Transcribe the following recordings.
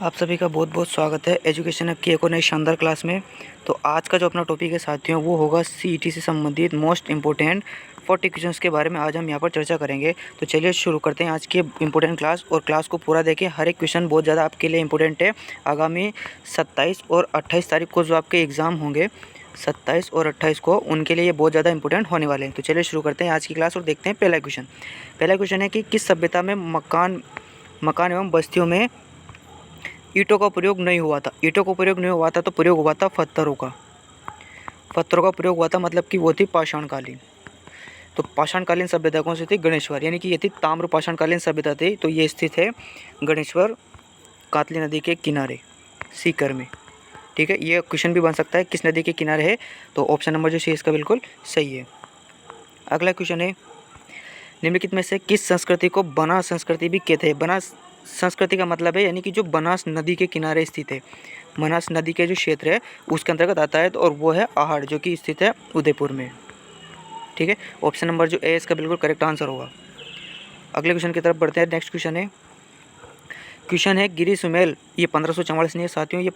आप सभी का बहुत बहुत स्वागत है एजुकेशन ऐप की एक और नई शानदार क्लास में। तो आज का जो अपना टॉपिक है साथियों, वो होगा सीईटी से संबंधित मोस्ट इम्पोर्टेंट 40 क्वेश्चंस के बारे में आज हम यहाँ पर चर्चा करेंगे। तो चलिए शुरू करते हैं आज की इम्पोर्टेंट क्लास। और क्लास को पूरा देखें, हर एक क्वेश्चन बहुत ज़्यादा आपके लिए इंपॉर्टेंट है। आगामी 27 और 28 तारीख को जो आपके एग्ज़ाम होंगे, 27 और 28 को, उनके लिए ये बहुत ज़्यादा इंपॉर्टेंट होने वाले हैं। तो चलिए शुरू करते हैं आज की क्लास और देखते हैं पहला क्वेश्चन। पहला क्वेश्चन है कि किस सभ्यता में मकान एवं बस्तियों में ईंटों का प्रयोग नहीं हुआ था। ईंटों का प्रयोग नहीं हुआ था तो प्रयोग हुआ था पत्थरों का। पत्थरों का प्रयोग हुआ था, मतलब कि वो थी पाषाणकालीन। तो पाषाणकालीन सभ्यता कौन सी थी? गणेश्वर, यानी कि ये थी ताम्र पाषाणकालीन सभ्यता थी। तो ये स्थित है गणेश्वर, कातली नदी के किनारे, सीकर में। ठीक है, ये क्वेश्चन भी बन सकता है किस नदी के किनारे है, तो ऑप्शन नंबर जो सी इसका बिल्कुल सही है। अगला क्वेश्चन है, निम्नलिखित में से किस संस्कृति को बनास संस्कृति भी कहते हैं? बनास संस्कृति का मतलब है यानी कि जो बनास नदी के किनारे स्थित है, बनास नदी के जो क्षेत्र है उसके अंतर्गत आता है। तो और वो है आहड़, जो कि स्थित है उदयपुर में। ठीक है, ऑप्शन नंबर जो ए इसका बिल्कुल करेक्ट आंसर होगा। अगले क्वेश्चन की तरफ बढ़ते हैं। नेक्स्ट क्वेश्चन है गिरी सुमेल, ये 1544 नहीं है साथियों, ये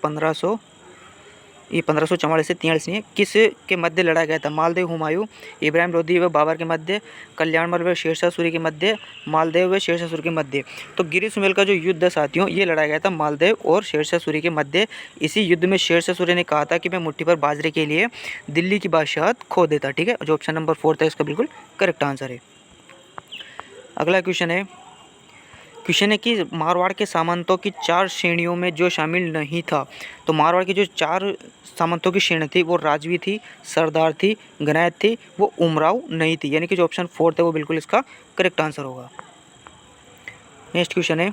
1544 से 43 नहीं है। किस के मध्य लड़ाया गया था? मालदेव हुमायूं, इब्राहिम लोदी व बाबर के मध्य, कल्याणमल व शेरशाह सूरी के मध्य, मालदेव व शेरशाह सूरी के मध्य। तो गिरी सुमेल का जो युद्ध है साथियों, ये लड़ाया गया था मालदेव और शेरशाह सूरी के मध्य। इसी युद्ध में शेरशाह सूरी ने कहा था कि मैं मुट्ठी पर बाजरे के लिए दिल्ली की बादशाहत खो देता। ठीक है, जो ऑप्शन नंबर 4 था इसका बिल्कुल करेक्ट आंसर है। अगला क्वेश्चन है कि मारवाड़ के सामंतों की 4 श्रेणियों में जो शामिल नहीं था। तो मारवाड़ की जो 4 सामंतों की श्रेणी थी, वो राजवी थी, सरदार थी, गनायत थी, वो उमराव नहीं थी। यानी कि जो ऑप्शन 4 है वो बिल्कुल इसका करेक्ट आंसर होगा। नेक्स्ट क्वेश्चन है,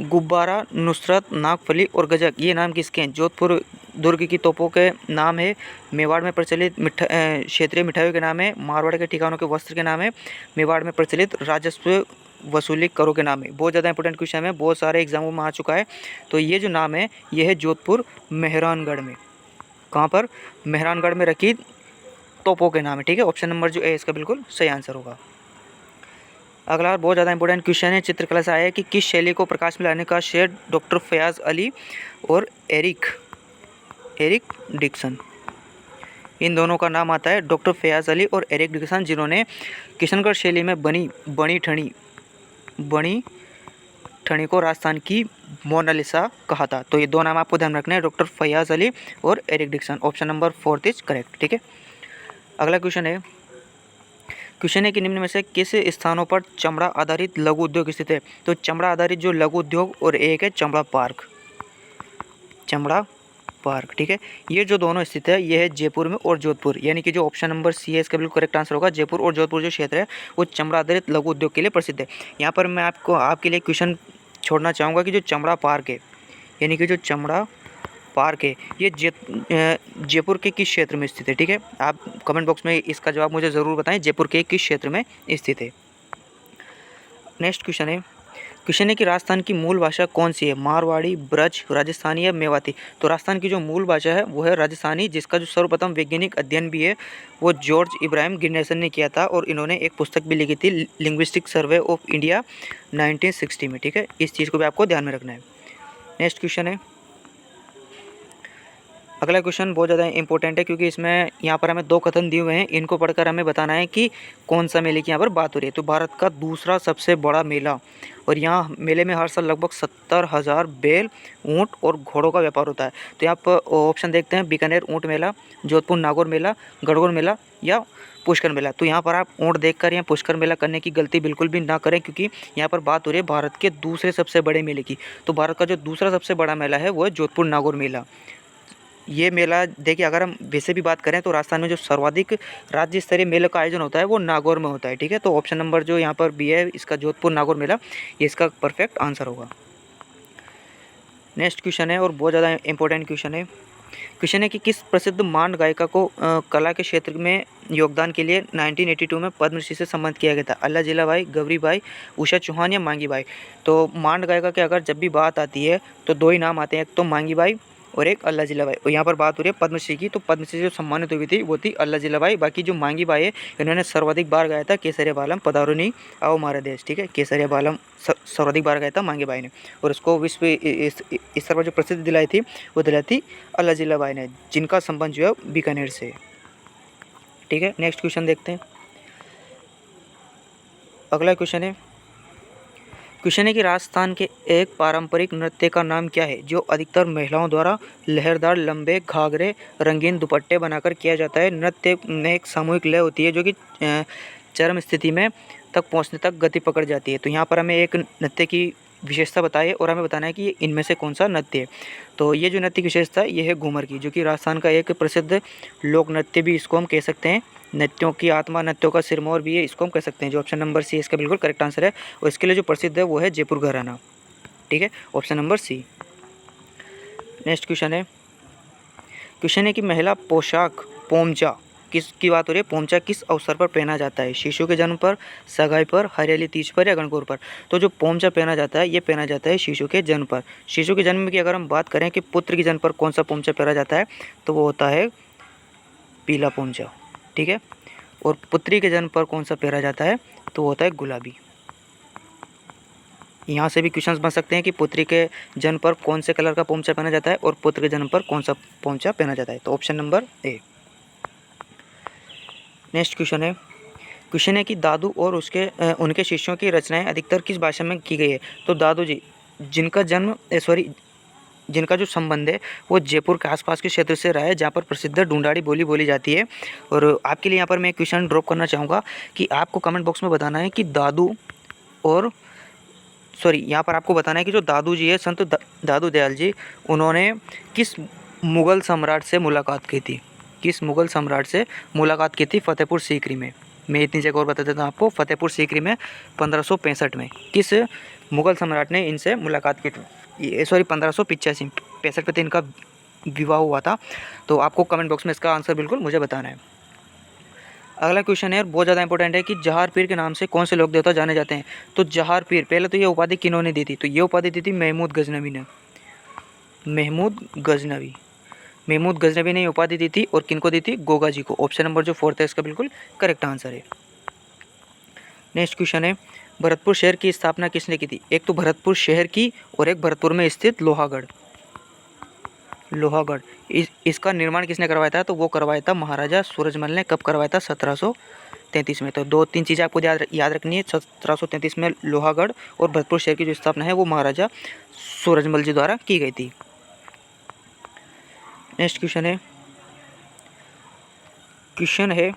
गुब्बारा, नुसरत, नागफली और गजक, ये नाम किसके हैं? जोधपुर दुर्ग की तोपों के नाम है, मेवाड़ में प्रचलित क्षेत्रीय मिठाइयों के नाम है, मारवाड़ के ठिकानों के वस्त्र के नाम है, मेवाड़ में प्रचलित राजस्व वसूली करों के नाम है। बहुत ज़्यादा इंपॉर्टेंट क्वेश्चन है, बहुत सारे एग्जामों में आ चुका है। तो ये जो नाम है ये है जोधपुर मेहरानगढ़ में। कहाँ पर? मेहरानगढ़ में रखी तोपों के नाम है। ठीक है, ऑप्शन नंबर जो है इसका बिल्कुल सही आंसर होगा। अगला बहुत ज़्यादा इंपॉर्टेंट क्वेश्चन है, चित्रकला से आया है कि किस शैली को प्रकाश में लाने का श्रेय डॉक्टर फयाज अली और एरिक डिक्सन, इन दोनों का नाम आता है। डॉक्टर फयाज अली और एरिक डिक्सन, जिन्होंने किशनगढ़ शैली में बनी ठणी को राजस्थान की मोनालिसा कहा था। तो ये दो नाम आपको ध्यान रखना है, डॉक्टर फयाज अली और Eric Dixon. Option number 4 is correct. ठीक है, अगला क्वेश्चन है कि निम्न में से किस स्थानों पर चमड़ा आधारित लघु उद्योग स्थित है? तो चमड़ा आधारित जो लघु उद्योग और एक है चमड़ा पार्क। ठीक है, ये जो दोनों स्थित है ये है जयपुर में और जोधपुर, यानी कि जो ऑप्शन नंबर सी है इसका बिल्कुल करेक्ट आंसर होगा। जयपुर और जोधपुर जो क्षेत्र है वो चमड़ा आधारित लघु उद्योग के लिए प्रसिद्ध है। यहाँ पर मैं आपके लिए क्वेश्चन छोड़ना चाहूँगा कि जो चमड़ा पार्क है, यानी कि जो चमड़ा पार्क है, ये जयपुर के किस क्षेत्र में स्थित है? ठीक है, आप कमेंट बॉक्स में इसका जवाब मुझे ज़रूर बताएं, जयपुर के किस क्षेत्र में स्थित है। नेक्स्ट क्वेश्चन है कि राजस्थान की मूल भाषा कौन सी है? मारवाड़ी, ब्रज, राजस्थानी या मेवाती? तो राजस्थान की जो मूल भाषा है वो है राजस्थानी, जिसका जो सर्वप्रथम वैज्ञानिक अध्ययन भी है वो जॉर्ज इब्राहिम गिन्नेसन ने किया था, और इन्होंने एक पुस्तक भी लिखी थी, लिंग्विस्टिक सर्वे ऑफ इंडिया 1960 में। ठीक है, इस चीज़ को भी आपको ध्यान में रखना है। नेक्स्ट क्वेश्चन है, अगला क्वेश्चन बहुत ज़्यादा इंपॉर्टेंट है, क्योंकि इसमें यहाँ पर हमें 2 कथन दिए हुए हैं, इनको पढ़कर हमें बताना है कि कौन सा मेले की यहाँ पर बात हो रही है। तो भारत का दूसरा सबसे बड़ा मेला, और यहाँ मेले में हर साल लगभग 70,000 बैल, ऊँट और घोड़ों का व्यापार होता है। तो यहाँ पर ऑप्शन देखते हैं, बीकानेर ऊँट मेला, जोधपुर नागौर मेला, गढ़वाल मेला या पुष्कर मेला। तो यहाँ पर आप ऊँट देखकर या पुष्कर मेला करने की गलती बिल्कुल भी ना करें, क्योंकि यहाँ पर बात हो रही है भारत के दूसरे सबसे बड़े मेले की। तो भारत का जो दूसरा सबसे बड़ा मेला है वो है जोधपुर नागौर मेला। ये मेला देखिए, अगर हम वैसे भी बात करें तो राजस्थान में जो सर्वाधिक राज्य स्तरीय मेले का आयोजन होता है वो नागौर में होता है। ठीक है, तो ऑप्शन नंबर जो यहाँ पर बी है इसका जोधपुर नागौर मेला, ये इसका परफेक्ट आंसर होगा। नेक्स्ट क्वेश्चन है, और बहुत ज़्यादा इंपॉर्टेंट क्वेश्चन है कि किस प्रसिद्ध मांड गायिका को कला के क्षेत्र में योगदान के लिए 1982 में पद्मश्री से सम्मानित किया गया था? अल्लाह जिलाबाई, गौरी बाई, उषा चौहान या मांगी बाई? तो मांड गायिका की अगर जब भी बात आती है तो 2 ही नाम आते हैं, एक तो मांगी बाई और एक अल्लाह जिलाबाई। और यहाँ पर बात हो रही है पद्मश्री की, तो पद्मश्री जो सम्मानित हुई थी वो थी अल्लाह जिलाबाई। बाकी जो मांगी बाई है इन्होंने सर्वाधिक बार गाया था केसरिया बालम पदारुनी आओ हमारा देश, ठीक है। केसरिया बालम सर्वाधिक बार गाया था मांगी बाई ने, और उसको विश्व इस तरह जो प्रसिद्धि दिलाई थी वो दिलाई थी अल्लाह जिलाबाई ने, जिनका संबंध जो है बीकानेर से, ठीक है। नेक्स्ट क्वेश्चन देखते हैं। अगला क्वेश्चन है कि राजस्थान के एक पारंपरिक नृत्य का नाम क्या है जो अधिकतर महिलाओं द्वारा लहरदार लंबे घाघरे रंगीन दुपट्टे बनाकर किया जाता है। नृत्य में एक सामूहिक लय होती है जो कि चरम स्थिति में तक पहुंचने तक गति पकड़ जाती है। तो यहाँ पर हमें एक नृत्य की विशेषता बताइए और हमें बताना है कि इनमें से कौन सा नृत्य है। तो ये जो नृत्य की विशेषता है ये है घूमर की, जो कि राजस्थान का एक प्रसिद्ध लोक नृत्य भी इसको हम कह सकते हैं। नृत्यों की आत्मा, नृत्यों का सिरमौर भी है, इसको हम कह सकते हैं। जो ऑप्शन नंबर सी इसका बिल्कुल करेक्ट आंसर है, और इसके लिए जो प्रसिद्ध है वो है जयपुर घराना, ठीक है, option number C. Next question है कि महिला पोशाक पोमचा किसकी बात हो रही है, पोमचा किस अवसर पर पहना जाता है। शिशु के जन्म पर, सगाई पर, हरियाली तीज पर या गणगौर पर। तो जो पोमचा पहना जाता है ये पहना जाता है शिशु के जन्म पर। शिशु के जन्म की अगर हम बात करें कि पुत्र के जन्म पर कौन सा पोमचा पहना जाता है तो वो होता है पीला पोमचा, ठीक है। और पुत्री के जन्म पर कौन सा पहना जाता है तो वो होता है गुलाबी। यहाँ से भी क्वेश्चंस बन सकते हैं कि पुत्री के जन्म पर कौन से कलर का पोमचा पहना जाता है और पुत्र के जन्म पर कौन सा पोमचा पहना जाता है। तो option number A. Next question है कि दादू और उनके शिष्यों की रचनाएं अधिकतर किस भाषा में की गई है। तो दादू जी जिनका जो संबंध है वो जयपुर के आसपास के क्षेत्र से रहा है, जहाँ पर प्रसिद्ध ढूंढाड़ी बोली बोली जाती है। और आपके लिए यहाँ पर मैं क्वेश्चन ड्रॉप करना चाहूँगा कि आपको कमेंट बॉक्स में बताना है कि यहाँ पर आपको बताना है कि जो दादू जी है, संत दादू दयाल जी, उन्होंने किस मुग़ल सम्राट से मुलाकात की थी। किस मुग़ल सम्राट से मुलाकात की थी फतेहपुर सीकरी में। मैं इतनी जगह और बता देता हूँ आपको। फतेहपुर सीकरी में 1565 में किस मुग़ल सम्राट ने इनसे मुलाकात की थी। 1565 पे इनका विवाह हुआ था। तो आपको कमेंट बॉक्स में इसका आंसर बिल्कुल मुझे बताना है। अगला क्वेश्चन है और बहुत ज़्यादा इंपॉर्टेंट है कि जहार पीर के नाम से कौन से लोक देवता जाने जाते हैं। तो जहार पीर, पहले तो ये उपाधि किन्होंने दी थी, तो ये उपाधि दी थी महमूद गजनवी ने। महमूद गजनवी ने उपाधि दी थी, और किनको दी थी, गोगा जी को। ऑप्शन नंबर जो 4 है इसका बिल्कुल करेक्ट आंसर है। नेक्स्ट क्वेश्चन है भरतपुर शहर की स्थापना किसने की थी। एक तो भरतपुर शहर की और एक भरतपुर में स्थित लोहागढ़। इसका निर्माण किसने करवाया था, तो वो करवाया था महाराजा सूरजमल ने। कब करवाया था, 1733 में। तो 2-3 चीज़ें आपको याद रखनी है। 1733 में लोहागढ़ और भरतपुर शहर की जो स्थापना है वो महाराजा सूरजमल जी द्वारा की गई थी। नेक्स्ट क्वेश्चन है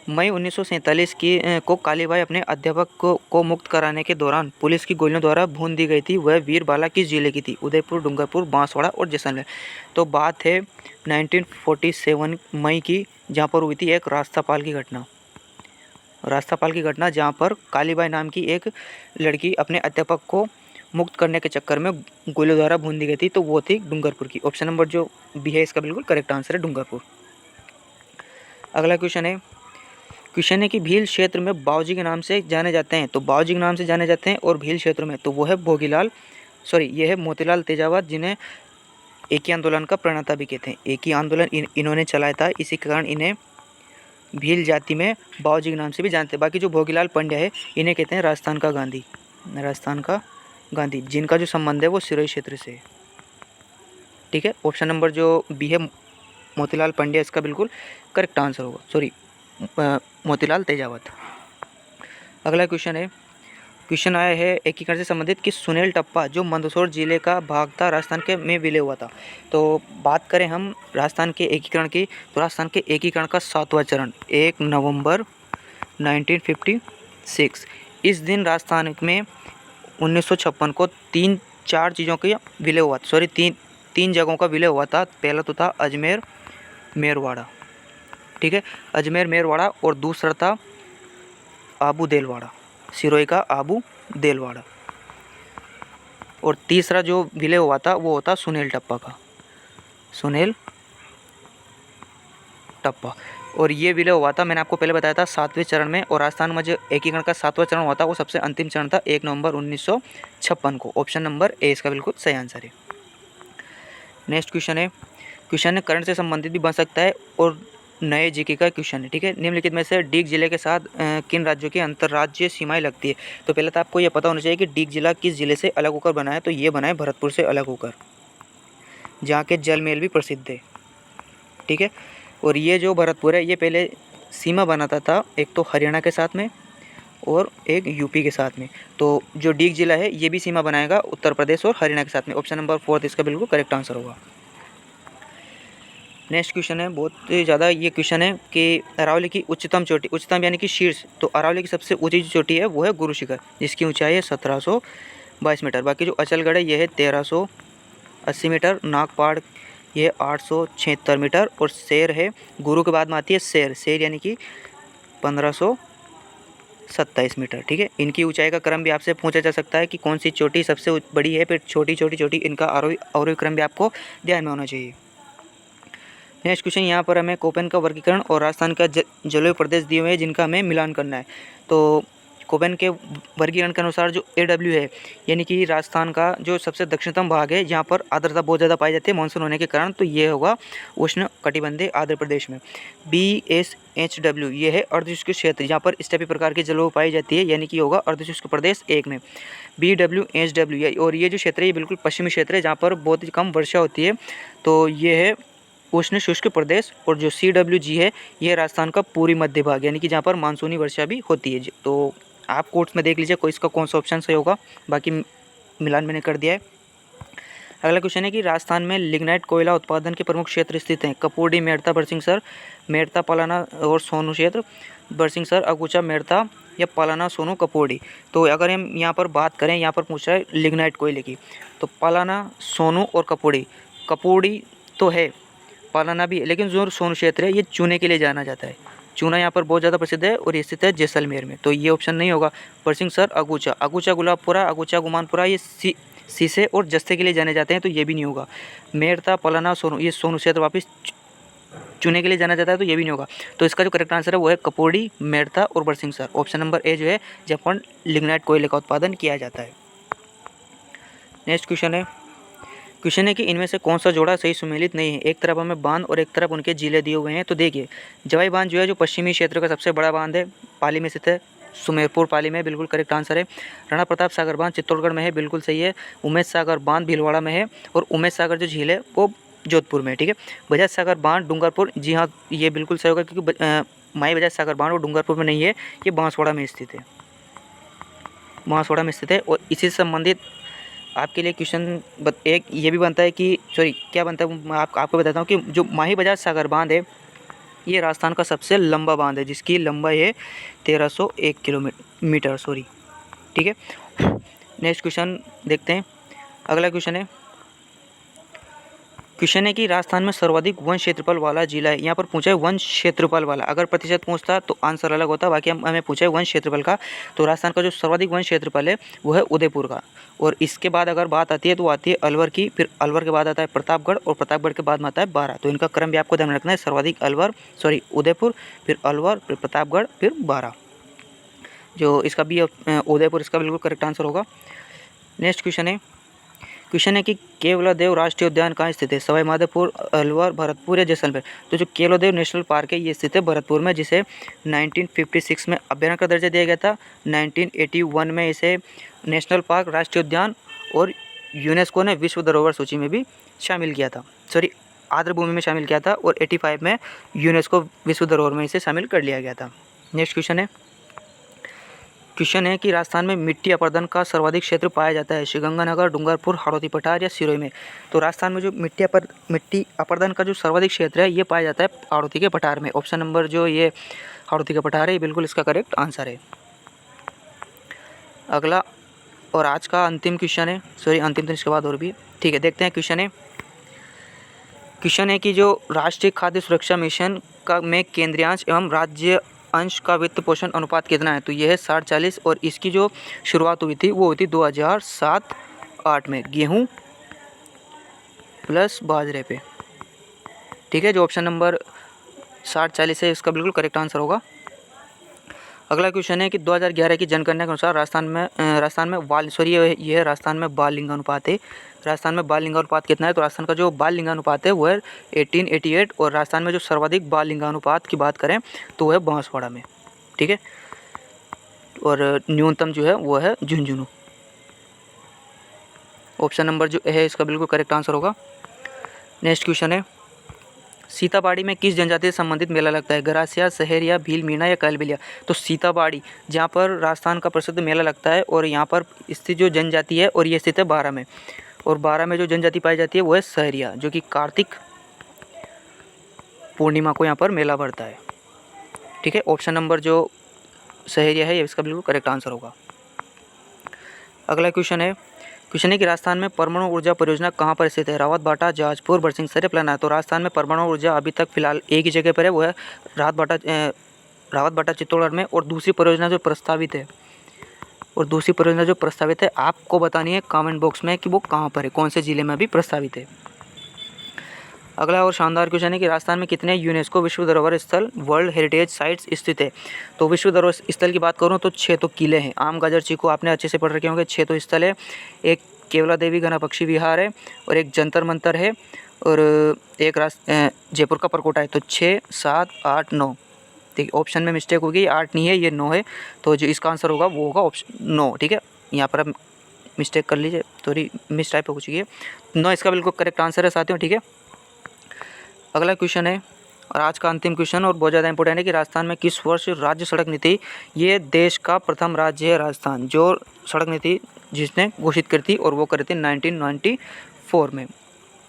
मई 1947 को कालीबाई अपने अध्यापक को मुक्त कराने के दौरान पुलिस की गोलियों द्वारा भून दी गई थी। वह वीरबाला किस जिले की थी। उदयपुर, डूंगरपुर, बांसवाड़ा और जैसलमेर। तो बात है 1947 मई की, जहाँ पर हुई थी एक रास्तापाल की घटना, जहाँ पर कालीबाई नाम की एक लड़की अपने अध्यापक को मुक्त करने के चक्कर में गोलियों द्वारा भून दी गई थी। तो वो थी डूंगरपुर की। ऑप्शन नंबर जो बी है इसका बिल्कुल करेक्ट आंसर है डूंगरपुर। अगला क्वेश्चन है कि भील क्षेत्र में बाऊजी के नाम से जाने जाते हैं। तो बाऊजी के नाम से जाने जाते हैं और भील क्षेत्र में, तो वो है ये है मोतीलाल तेजावत, जिन्हें एक ही आंदोलन का प्रणेता भी कहते हैं। एक ही आंदोलन इन्होंने चलाया था, इसी के कारण इन्हें भील जाति में बाऊजी के नाम से भी जानते हैं। बाकी जो भोगीलाल पंड्या है इन्हें कहते हैं राजस्थान का गांधी, जिनका जो संबंध है वो सिरोही क्षेत्र से, ठीक है। ऑप्शन नंबर जो बी है मोतीलाल पंड्या इसका बिल्कुल करेक्ट आंसर होगा, मोतीलाल तेजावत। अगला क्वेश्चन आया है एकीकरण से संबंधित कि सुनील टप्पा जो मंदसौर जिले का भाग था राजस्थान के में विलय हुआ था। तो बात करें हम राजस्थान के एकीकरण की, तो राजस्थान के एकीकरण का 7वां चरण 1 नवंबर 1956। इस दिन राजस्थान में 1956 को 3-4 चीज़ों का विलय हुआ था। तीन जगहों का विलय हुआ था। पहला तो था अजमेर मेरवाड़ा, ठीक है, अजमेर मेरवाड़ा, और दूसरा था आबू देलवाड़ा, सिरोही का आबू देलवाड़ा, और तीसरा जो विलय हुआ था वो होता सुनील टप्पा। और ये विलय हुआ था, मैंने आपको पहले बताया था 7वें चरण में, और राजस्थान में जो एकीकरण का 7वां चरण हुआ था वो सबसे अंतिम चरण था 1 नवंबर 1956 को। ऑप्शन नंबर ए इसका बिल्कुल सही आंसर है। नेक्स्ट क्वेश्चन है करंट से संबंधित भी बन सकता है और नए जीके का क्वेश्चन है, ठीक है। निम्नलिखित में से डीग जिले के साथ किन राज्यों की अंतर्राज्यीय सीमाएं लगती है। तो पहले तो आपको ये पता होना चाहिए कि डीग जिला किस जिले से अलग होकर बना है। तो ये बना है भरतपुर से अलग होकर, जहाँ के जल महल भी प्रसिद्ध है, ठीक है। और ये जो भरतपुर है ये पहले सीमा बनाता था एक तो हरियाणा के साथ में और एक यूपी के साथ में। तो जो डीग जिला है ये भी सीमा बनाएगा उत्तर प्रदेश और हरियाणा के साथ में। ऑप्शन नंबर 4 इसका बिल्कुल करेक्ट आंसर होगा। नेक्स्ट क्वेश्चन है बहुत ही ज़्यादा ये क्वेश्चन है कि अरावली की उच्चतम चोटी, उच्चतम यानी कि शीर्ष, तो अरावली की सबसे ऊंची जो चोटी है वो है गुरु शिखर, जिसकी ऊंचाई है 1722 मीटर। बाकी जो अचलगढ़ है ये है 1380 मीटर, नागपाड़ ये 876 मीटर, और शेर है गुरु के बाद में आती है शेर यानी कि 1527 मीटर, ठीक है। इनकी ऊंचाई का क्रम भी आपसे पूछा जा सकता है कि कौन सी चोटी सबसे बड़ी है, फिर छोटी चोटी इनका आरोही क्रम भी आपको ध्यान में होना चाहिए। नेक्स्ट क्वेश्चन यहाँ पर हमें कोपेन का वर्गीकरण और राजस्थान का जलवायु प्रदेश दिए हुए हैं जिनका हमें मिलान करना है। तो कोपेन के वर्गीकरण के अनुसार जो AW है यानी कि राजस्थान का जो सबसे दक्षिणतम भाग है जहाँ पर आर्द्रता बहुत ज़्यादा पाई जाती है मानसून होने के कारण, तो ये होगा उष्ण कटिबंधीय आंध्र प्रदेश में। BSHW ये है अर्धशुष्क क्षेत्र जहाँ पर स्टेपी प्रकार की जलवायु पाई जाती है, यानी कि होगा अर्धशुष्क प्रदेश 1 में। BWHW और ये जो क्षेत्र है ये बिल्कुल पश्चिमी क्षेत्र है जहाँ पर बहुत ही कम वर्षा होती है, तो ये है उष्ण शुष्क प्रदेश। और जो CWG है ये राजस्थान का पूरी मध्य भाग यानी कि जहाँ पर मानसूनी वर्षा भी होती है। तो आप कोर्ट्स में देख लीजिए कोई इसका कौन सा ऑप्शन सही होगा, बाकी मिलान मैंने कर दिया है। अगला क्वेश्चन है कि राजस्थान में लिग्नाइट कोयला उत्पादन के प्रमुख क्षेत्र स्थित हैं। कपूर्डी, मेड़ता, बरसिंहसर, मेड़ता, पलाना और सोनू क्षेत्र, बरसिंहसर, अगुचा, मेड़ता या पलाना, सोनू, कपूर्डी। तो अगर हम यहाँ पर बात करें, यहाँ पर पूछा है लिग्नाइट कोयले की, तो पलाना, सोनू और कपूर्डी तो है, पलाना भी है, लेकिन जो सोनू क्षेत्र है ये चूने के लिए जाना जाता है। चूना यहाँ पर बहुत ज़्यादा प्रसिद्ध है और ये स्थित है जैसलमेर में, तो ये ऑप्शन नहीं होगा। बरसिंहसर, अगुचा गुलाबपुरा, अगुचा गुमानपुरा ये शीशे और जस्ते के लिए जाने जाते हैं, तो ये भी नहीं होगा। मेड़ता, पलाना, सोनू ये सोनू क्षेत्र वापस चूने के लिए जाना जाता है, तो ये भी नहीं होगा। तो इसका जो करेक्ट आंसर है वो है कपूर्डी, मेड़ता और बरसिंहसर। ऑप्शन नंबर ए जो है जहाँ पर लिग्नाइट कोयले का उत्पादन किया जाता है। नेक्स्ट क्वेश्चन है कि इनमें से कौन सा जोड़ा सही सुमेलित नहीं है। एक तरफ हमें बांध और एक तरफ उनके जिले दिए हुए हैं। तो देखिए जवाई बांध जो है जो पश्चिमी क्षेत्र का सबसे बड़ा बांध है, पाली में स्थित है, सुमेरपुर पाली में, बिल्कुल करेक्ट आंसर है। राणा प्रताप सागर बांध चित्तौड़गढ़ में है, बिल्कुल सही है। उमेश सागर बांध भीलवाड़ा में है, और उमेश सागर जो झील है वो जोधपुर में, ठीक है। बजाज सागर बांध डूंगरपुर, जी हाँ ये बिल्कुल सही होगा क्योंकि माई बजाज सागर बांध वो डूंगरपुर में नहीं है, ये बांसवाड़ा में स्थित है। और इसी से संबंधित आपके लिए क्वेश्चन एक ये भी बनता है कि क्या बनता है, मैं आपको बताता हूँ कि जो माही बजाज सागर बांध है ये राजस्थान का सबसे लंबा बांध है, जिसकी लंबाई है 1301 किलोमीटर, ठीक है। नेक्स्ट क्वेश्चन देखते हैं। अगला क्वेश्चन है कि राजस्थान में सर्वाधिक वन क्षेत्रफल वाला जिला है। यहाँ पर पूछा है वन क्षेत्रफल वाला, अगर प्रतिशत पूछता तो आंसर अलग होता, बाकी हमें पूछा है वन क्षेत्रफल का। तो राजस्थान का जो सर्वाधिक वन क्षेत्रफल है वो है उदयपुर का, और इसके बाद अगर बात आती है तो आती है अलवर की, फिर अलवर के बाद आता है प्रतापगढ़, और प्रतापगढ़ के बाद में आता है बारा। तो इनका क्रम भी आपको ध्यान रखना है, सर्वाधिक उदयपुर, फिर अलवर, फिर प्रतापगढ़, फिर बारा। जो इसका भी उदयपुर इसका बिल्कुल करेक्ट आंसर होगा। नेक्स्ट क्वेश्चन है कि केवलादेव राष्ट्रीय उद्यान कहाँ स्थित है। सवाई माधोपुर, अलवर, भरतपुर या जैसलमेर। तो जो केवलादेव नेशनल पार्क है ये स्थित है भरतपुर में, जिसे 1956 में अभयारण्य का दर्जा दिया गया था। 1981 में इसे नेशनल पार्क, राष्ट्रीय उद्यान और यूनेस्को ने विश्व धरोहर सूची में भी शामिल किया था, आर्द्रभूमि में शामिल किया था, और 85 में यूनेस्को विश्व धरोहर में इसे शामिल कर लिया गया था। नेक्स्ट क्वेश्चन है कि राजस्थान में मिट्टी अपर्दन का सर्वाधिक क्षेत्र पाया जाता है। श्रीगंगानगर, डूंगरपुर, हाड़ौती पठार या सिरोही में। तो राजस्थान में जो मिट्टी अपर्दन का जो सर्वाधिक क्षेत्र है ये पाया जाता है हाड़ौती के पठार में। ऑप्शन नंबर जो ये हाड़ौती का पठार है ये बिल्कुल इसका करेक्ट आंसर है। अगला और आज का अंतिम क्वेश्चन है, अंतिम तो इसके बाद और भी, ठीक है। देखते हैं क्वेश्चन है कि जो राष्ट्रीय खाद्य सुरक्षा मिशन का में केंद्रीयांश एवं राज्य अंश का वित्त पोषण अनुपात कितना है। तो यह है 60-40, और इसकी जो शुरुआत हुई थी वो हुई थी 2007-8 में गेहूं प्लस बाजरे पे, ठीक है। जो ऑप्शन नंबर 60-40 है इसका बिल्कुल करेक्ट आंसर होगा। अगला क्वेश्चन है कि 2011 की जनगणना के अनुसार राजस्थान में ये है राजस्थान में बाल लिंगानुपात है। राजस्थान में बाल लिंगानुपात कितना है? तो राजस्थान का जो बाल लिंगानुपात है वो है 1888 और राजस्थान में जो सर्वाधिक बाल लिंगानुपात की बात करें तो वो है बांसवाड़ा में, ठीक है। और न्यूनतम जो है वो है झुंझुनू। ऑप्शन नंबर जो है इसका बिल्कुल करेक्ट आंसर होगा। नेक्स्ट क्वेश्चन है, सीताबाड़ी में किस जनजाति से संबंधित मेला लगता है? गरासिया, सहरिया, भील मीणा या कैलबेलिया? तो सीताबाड़ी जहाँ पर राजस्थान का प्रसिद्ध मेला लगता है और यहाँ पर स्थित जो जनजाति है और ये स्थित है बारा में, और बारा में जो जनजाति पाई जाती है वो है सहरिया, जो कि कार्तिक पूर्णिमा को यहाँ पर मेला भरता है, ठीक है। ऑप्शन नंबर जो सहरिया है ये इसका बिल्कुल करेक्ट आंसर होगा। अगला क्वेश्चन है कि राजस्थान में परमाणु ऊर्जा परियोजना कहाँ पर स्थित है? रावत भाटा, जाजपुर, बरसिंहसर, प्लाना? तो राजस्थान में परमाणु ऊर्जा अभी तक फिलहाल एक ही जगह पर है, वो है रावत भाटा चित्तौड़गढ़ में। और दूसरी परियोजना जो प्रस्तावित है आपको बतानी है कमेंट बॉक्स में कि वो कहाँ पर है, कौन से ज़िले में अभी प्रस्तावित है। अगला और शानदार क्वेश्चन है कि राजस्थान में कितने यूनेस्को विश्व धरोहर स्थल वर्ल्ड हेरिटेज साइट्स स्थित है? तो विश्व धरोहर स्थल की बात करूँ तो 6 तो किले हैं। आम गाजर चीकू आपने अच्छे से पढ़ रखे होंगे। 6 तो स्थल है, एक केवला देवी घना पक्षी विहार है और एक जंतर मंतर है और एक जयपुर का परकोटा है। तो 6, 7, 8, 9, ठीक है। ऑप्शन में मिस्टेक होगी, 8 नहीं है ये 9 है, तो जो इसका आंसर होगा वो होगा ऑप्शन 9, ठीक है। यहाँ पर आप मिस्टेक कर लीजिए, थोड़ी मिस टाइप हो चुकी है। 9 इसका बिल्कुल करेक्ट आंसर है साथियों, ठीक है। अगला क्वेश्चन है और आज का अंतिम क्वेश्चन और बहुत ज़्यादा इंपॉर्टेंट है कि राजस्थान में किस वर्ष राज्य सड़क नीति, ये देश का प्रथम राज्य है राजस्थान जो सड़क नीति जिसने घोषित करी थी, और वो करी थी 1994 में।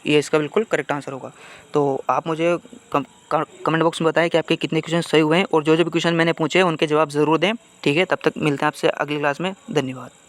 ये इसका बिल्कुल करेक्ट आंसर होगा। तो आप मुझे कमेंट बॉक्स में बताएं कि आपके कितने क्वेश्चन सही हुए हैं और जो भी क्वेश्चन मैंने पूछे उनके जवाब ज़रूर दें, ठीक है। तब तक मिलते हैं आपसे अगली क्लास में। धन्यवाद।